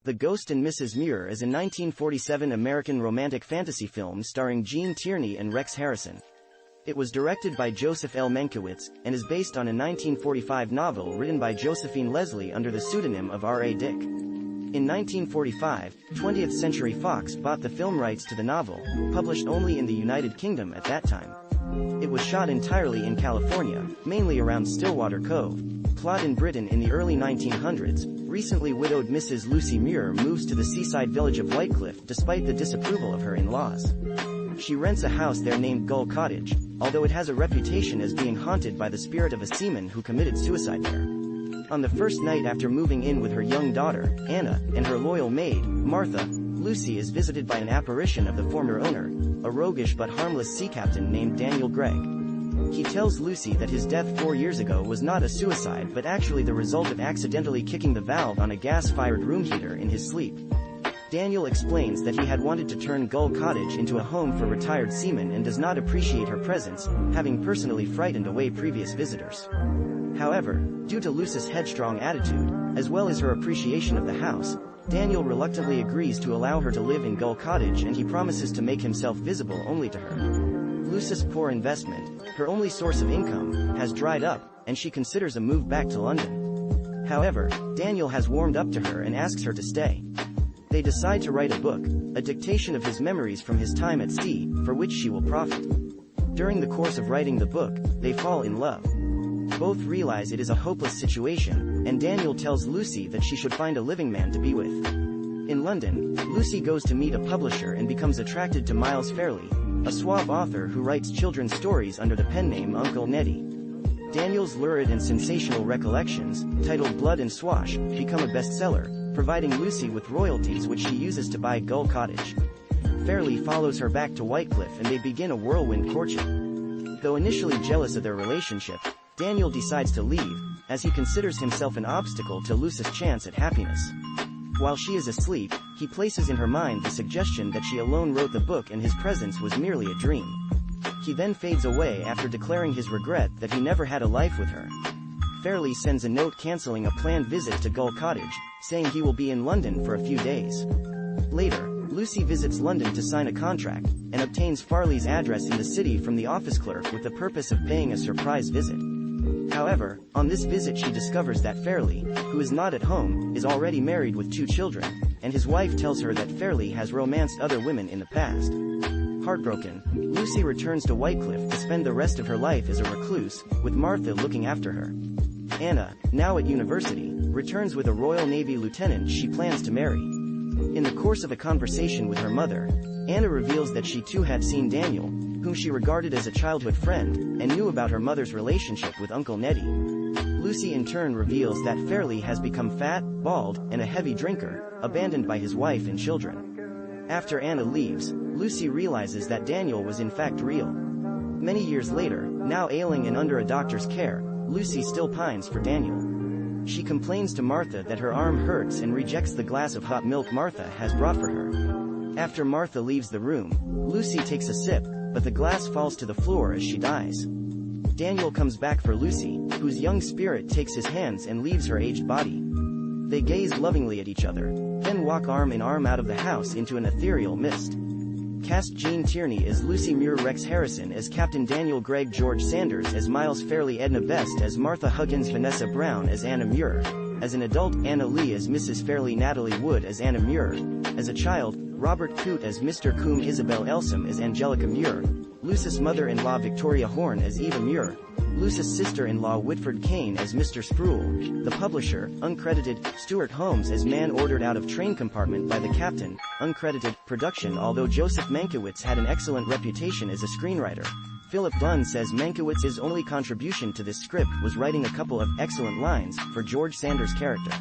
The Ghost and Mrs. Muir is a 1947 American romantic fantasy film starring Gene Tierney and Rex Harrison. It was directed by Joseph L. Mankiewicz, and is based on a 1945 novel written by Josephine Leslie under the pseudonym of R.A. Dick. In 1945, 20th Century Fox bought the film rights to the novel, published only in the United Kingdom at that time. It was shot entirely in California, mainly around Stillwater Cove. Plot: in Britain in the early 1900s, recently widowed Mrs. Lucy Muir moves to the seaside village of Whitecliff despite the disapproval of her in-laws. She rents a house there named Gull Cottage, although it has a reputation as being haunted by the spirit of a seaman who committed suicide there. On the first night after moving in with her young daughter, Anna, and her loyal maid, Martha, Lucy is visited by an apparition of the former owner, a roguish but harmless sea captain named Daniel Gregg. He tells Lucy that his death 4 years ago was not a suicide but actually the result of accidentally kicking the valve on a gas-fired room heater in his sleep. Daniel explains that he had wanted to turn Gull Cottage into a home for retired seamen and does not appreciate her presence, having personally frightened away previous visitors. However, due to Lucy's headstrong attitude, as well as her appreciation of the house, Daniel reluctantly agrees to allow her to live in Gull Cottage, and he promises to make himself visible only to her. Lucy's poor investment, her only source of income, has dried up, and she considers a move back to London. However, Daniel has warmed up to her and asks her to stay. They decide to write a book, a dictation of his memories from his time at sea, for which she will profit. During the course of writing the book, they fall in love. Both realize it is a hopeless situation, and Daniel tells Lucy that she should find a living man to be with. In London, Lucy goes to meet a publisher and becomes attracted to Miles Fairley, a suave author who writes children's stories under the pen name Uncle Neddy. Daniel's lurid and sensational recollections, titled Blood and Swash, become a bestseller, providing Lucy with royalties which she uses to buy Gull Cottage. Fairley follows her back to Whitecliff and they begin a whirlwind courtship. Though initially jealous of their relationship, Daniel decides to leave, as he considers himself an obstacle to Lucy's chance at happiness. While she is asleep, he places in her mind the suggestion that she alone wrote the book and his presence was merely a dream. He then fades away after declaring his regret that he never had a life with her. Fairley sends a note cancelling a planned visit to Gull Cottage, saying he will be in London for a few days. Later, Lucy visits London to sign a contract, and obtains Farley's address in the city from the office clerk with the purpose of paying a surprise visit. However, on this visit she discovers that Fairley, who is not at home, is already married with 2 children, and his wife tells her that Fairley has romanced other women in the past. Heartbroken, Lucy returns to Whitecliff to spend the rest of her life as a recluse, with Martha looking after her. Anna, now at university, returns with a Royal Navy lieutenant she plans to marry. In the course of a conversation with her mother, Anna reveals that she too had seen Daniel, whom she regarded as a childhood friend, and knew about her mother's relationship with Uncle Neddy. Lucy in turn reveals that Fairley has become fat, bald, and a heavy drinker, abandoned by his wife and children. After Anna leaves, Lucy realizes that Daniel was in fact real. Many years later, now ailing and under a doctor's care, Lucy still pines for Daniel. She complains to Martha that her arm hurts and rejects the glass of hot milk Martha has brought for her. After Martha leaves the room, Lucy takes a sip, but the glass falls to the floor as she dies. Daniel comes back for Lucy, whose young spirit takes his hands and leaves her aged body. They gaze lovingly at each other, then walk arm in arm out of the house into an ethereal mist. Cast: Gene Tierney as Lucy Muir, Rex Harrison as Captain Daniel Gregg, George Sanders as Miles Fairley, Edna Best as Martha Huggins, Vanessa Brown as Anna Muir. As an adult, Anna Lee as Mrs. Fairley, Natalie Wood as Anna Muir. As a child, Robert Coote as Mr. Coombe, Isabel Elsom as Angelica Muir, Lucy's mother-in-law Victoria Horn as Eva Muir, Lucy's sister-in-law Whitford Kane as Mr. Sproul, the publisher, uncredited, Stuart Holmes as man ordered out of train compartment by the captain, uncredited, production. Although Joseph Mankiewicz had an excellent reputation as a screenwriter, Philip Dunn says Mankiewicz's only contribution to this script was writing a couple of excellent lines for George Sanders' character.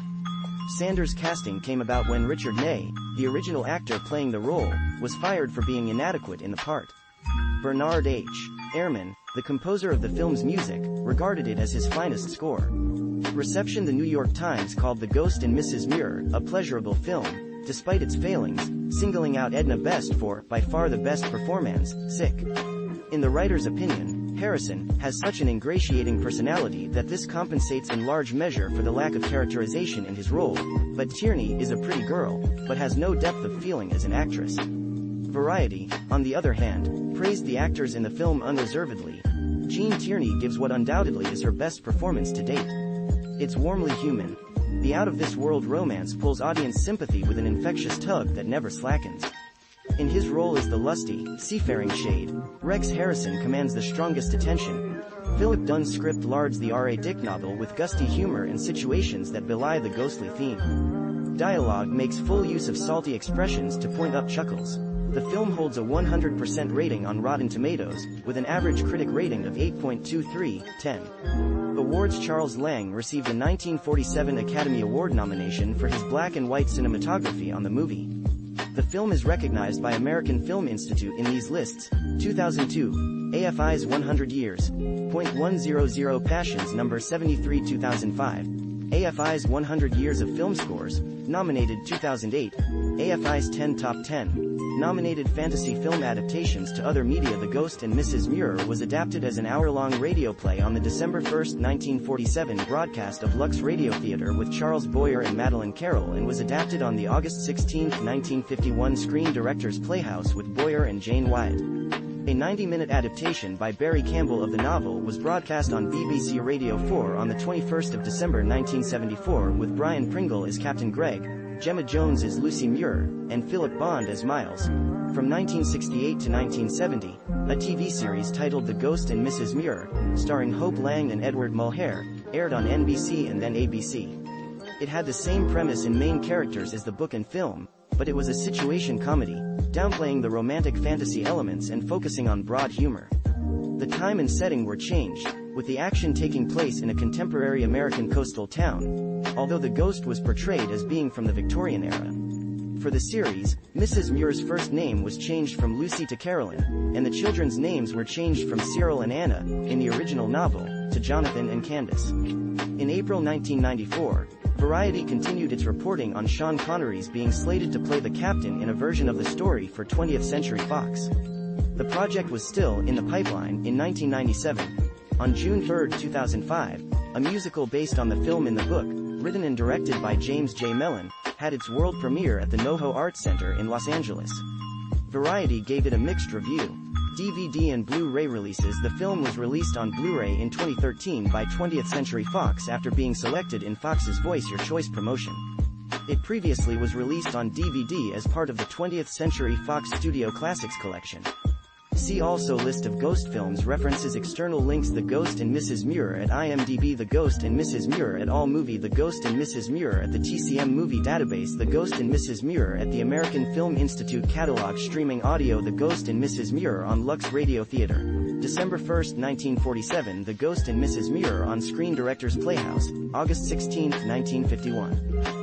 Sanders' casting came about when Richard Ney, the original actor playing the role, was fired for being inadequate in the part. Bernard H. Ehrman, the composer of the film's music, regarded it as his finest score. Reception: The New York Times called The Ghost and Mrs. Muir a pleasurable film, despite its failings, singling out Edna Best for, by far the best performance, sick. In the writer's opinion, Harrison, has such an ingratiating personality that this compensates in large measure for the lack of characterization in his role, but Tierney is a pretty girl, but has no depth of feeling as an actress. Variety, on the other hand, praised the actors in the film unreservedly. Jean Tierney gives what undoubtedly is her best performance to date. It's warmly human. The out-of-this-world romance pulls audience sympathy with an infectious tug that never slackens. In his role as the lusty, seafaring shade, Rex Harrison commands the strongest attention. Philip Dunn's script lards the R.A. Dick novel with gusty humor and situations that belie the ghostly theme. Dialogue makes full use of salty expressions to point up chuckles. The film holds a 100% rating on Rotten Tomatoes, with an average critic rating of 8.23/10. Awards. Charles Lang received a 1947 Academy Award nomination for his black and white cinematography on the movie. The film is recognized by American Film Institute in these lists: 2002, AFI's 100 Years, .100 Passions number 73 2005, AFI's 100 Years of Film Scores, nominated 2008, AFI's 10 Top 10. Nominated fantasy film adaptations to other media. The Ghost and Mrs. Muir was adapted as an hour-long radio play on the December 1, 1947 broadcast of Lux Radio Theatre with Charles Boyer and Madeleine Carroll, and was adapted on the August 16, 1951 Screen Directors Playhouse with Boyer and Jane Wyatt. A 90-minute adaptation by Barry Campbell of the novel was broadcast on BBC Radio 4 on the 21st of December 1974 with Brian Pringle as Captain Gregg, Gemma Jones as Lucy Muir, and Philip Bond as Miles. From 1968 to 1970, a TV series titled The Ghost and Mrs. Muir, starring Hope Lang and Edward Mulhare, aired on NBC and then ABC. It had the same premise and main characters as the book and film, but it was a situation comedy, downplaying the romantic fantasy elements and focusing on broad humor. The time and setting were changed, with the action taking place in a contemporary American coastal town, although the ghost was portrayed as being from the Victorian era. For the series, Mrs. Muir's first name was changed from Lucy to Carolyn, and the children's names were changed from Cyril and Anna, in the original novel, to Jonathan and Candace. In April 1994, Variety continued its reporting on Sean Connery's being slated to play the captain in a version of the story for 20th Century Fox. The project was still in the pipeline. In 1997, on June 3, 2005, a musical based on the film in the book, written and directed by James J. Mellon, had its world premiere at the NoHo Arts Center in Los Angeles. Variety gave it a mixed review. DVD and Blu-ray releases. The film was released on Blu-ray in 2013 by 20th Century Fox after being selected in Fox's Voice Your Choice promotion. It previously was released on DVD as part of the 20th Century Fox Studio Classics collection. See also List of ghost films. References. External links. The Ghost and Mrs. Muir at IMDb. The Ghost and Mrs. Muir at AllMovie. The Ghost and Mrs. Muir at the TCM Movie Database. The Ghost and Mrs. Muir at the American Film Institute Catalog. Streaming audio. The Ghost and Mrs. Muir on Lux Radio Theatre. December 1, 1947. The Ghost and Mrs. Muir on Screen Directors Playhouse, August 16, 1951.